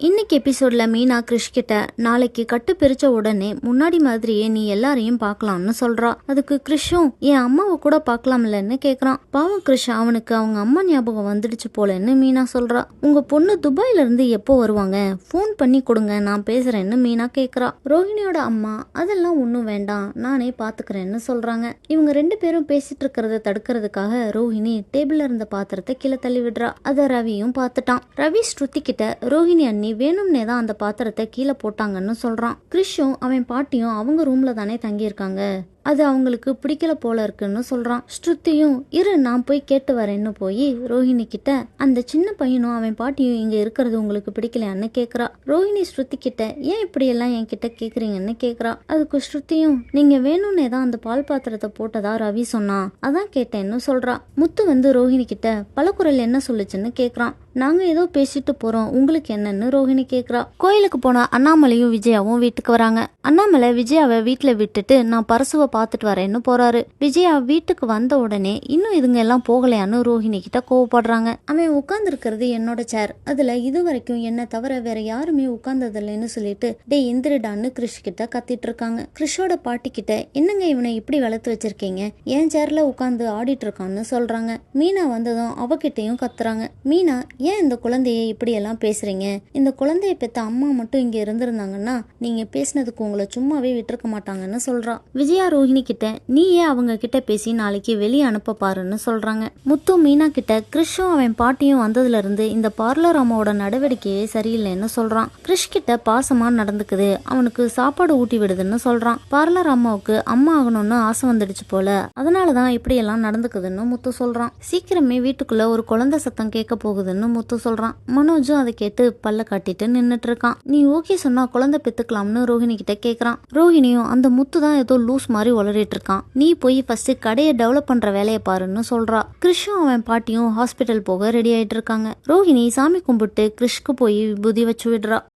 இன்னைக்கு எபிசோட்ல மீனா கிறிஷ் கிட்ட நாளைக்கு கட்டு பிரிச்ச உடனே முன்னாடி மாதிரியே நீ எல்லாரையும் பார்க்கலாம்னு சொல்றா. அதுக்கு கிறிஷும் என் அம்மாவை கூட பார்க்கலாம்லன்னு கேக்குறான். பாவம் கிறிஷ் அவனுக்கு அவங்க அம்மா ஞாபகம் வந்துடுச்சு போலன்னு மீனா சொல்றா. உங்க பொண்ணு துபாயில இருந்து எப்போ வருவாங்க, போன் பண்ணி கொடுங்க நான் பேசுறேன்னு மீனா கேக்குறா. ரோஹிணியோட அம்மா அதெல்லாம் ஒன்னும் வேண்டாம் நானே பாத்துக்கிறேன்னு சொல்றாங்க. இவங்க ரெண்டு பேரும் பேசிட்டு இருக்கிறத தடுக்கிறதுக்காக ரோஹிணி டேபிள்ல இருந்த பாத்திரத்தை கீழே தள்ளி விடுறா. அத ரவியும் பார்த்துட்டான். ரவி ஸ்ருதி கிட்ட ரோஹிணி அண்ணி வேணும்னே தான் அந்த பாத்திரத்தை கீழே போட்டாங்கன்னு சொல்றான். கிறிஷும் அவன் பாட்டியும் அவங்க ரூம்ல தானே தங்கியிருக்காங்க, அது அவங்களுக்கு பிடிக்கல போல இருக்குன்னு சொல்றான். ஸ்ருதியும் இரு நான் போய் கேட்டு வரேன்னு போய் ரோஹிணி கிட்ட அந்த சின்ன பையனும் அவன் பாட்டியும் இங்க இருக்கிறது உங்களுக்கு பிடிக்கலையான்னு கேக்குறா. ரோஹிணி ஸ்ருதி கிட்ட ஏன் இப்படி எல்லாம் என் கிட்ட கேக்குறீங்கன்னு கேக்குறா. அதுக்கு ஸ்ருதியும் நீங்க வேணும்னே தான் அந்த பால் பாத்திரத்தை போட்டதா ரவி சொன்னா, அதான் கேட்டேன்னு சொல்றா. முத்து வந்து ரோஹிணி கிட்ட பலகுரல் என்ன சொல்லுச்சுன்னு கேக்குறான். நாங்க ஏதோ பேசிட்டு போறோம், உங்களுக்கு என்னன்னு ரோஹிணி கேக்குறா. கோயிலுக்கு போன அண்ணாமலையும் விஜயாவும் வீட்டுக்கு வராங்க. அண்ணாமலை விஜயாவை வீட்டுல விட்டுட்டு நான் பரசுவை பாத்துட்டு வரேன்னு போறாரு. விஜயா வீட்டுக்கு வந்த உடனே இன்னும் இதுங்க எல்லாம் போகலையான்னு ரோஹிணி கிட்ட கோவப்படுறாங்க. அவன் உட்கார்ந்து இருக்கிறது என்னோட சேர், அதுல இது வரைக்கும் என்ன தவிர வேற யாருமே உட்கார்ந்தது இல்லைன்னு சொல்லிட்டு டே எந்திரிடான்னு கிறிஷ் கிட்ட கத்திட்டு இருக்காங்க. கிறிஷோட பாட்டி கிட்ட என்னங்க இவனை இப்படி வளர்த்து வச்சிருக்கீங்க, என் சேர்ல உட்கார்ந்து ஆடிட்டு இருக்கான்னு சொல்றாங்க. மீனா வந்ததும் அவகிட்டையும் கத்துறாங்க. மீனா ஏன் இந்த குழந்தைய இப்படி எல்லாம் பேசுறீங்க, இந்த குழந்தைய பெத்த அம்மா மட்டும் இங்க இருந்திருந்தாங்கன்னா நீங்க பேசினதுக்கு உங்களை சும்மாவே விட்டுருக்க மாட்டாங்கன்னு சொல்றா. விஜயா ரோஹிணி கிட்ட நீ ஏன் அவங்க கிட்ட பேசி நாளைக்கு வெளியே அனுப்ப பாருன்னு சொல்றாங்க. முத்து மீனா கிட்ட கிறிஷும் அவன் பாட்டியும் வந்ததுல இருந்து இந்த பார்லர் அம்மாவோட நடவடிக்கையே சரியில்லைன்னு சொல்றான். கிறிஷ் கிட்ட பாசமா நடந்துக்குது, அவனுக்கு சாப்பாடு ஊட்டி விடுதுன்னு சொல்றான். பார்லர் அம்மாவுக்கு அம்மா ஆகணும்னு ஆசை வந்துடுச்சு போல, அதனாலதான் இப்படி எல்லாம் நடந்துக்குதுன்னு முத்து சொல்றான். சீக்கிரமே வீட்டுக்குள்ள ஒரு குழந்தை சத்தம் கேட்க போகுதுன்னு முத்து சொல்றான். மனோஜும் அதை கேட்டு பல்ல காட்டிட்டு நின்னுட்டு இருக்கான். நீ ஓகே சொன்னா குழந்தை பெத்துக்கலாம்னு ரோஹிணி கிட்ட கேக்குறான். ரோஹிணியும் அந்த முத்து தான் ஏதோ லூஸ் மாதிரி உளறிட்டு இருக்கான், நீ போய் ஃபர்ஸ்ட் கடையை டெவலப் பண்ற வேலையை பாருன்னு சொல்றா. கிறிஷும் அவன் பாட்டியும் ஹாஸ்பிட்டல் போக ரெடி ஆயிட்டு இருக்காங்க. ரோஹிணி சாமி கும்பிட்டு கிறிஷ்க்கு போய் விபூதி வச்சு விடுறா.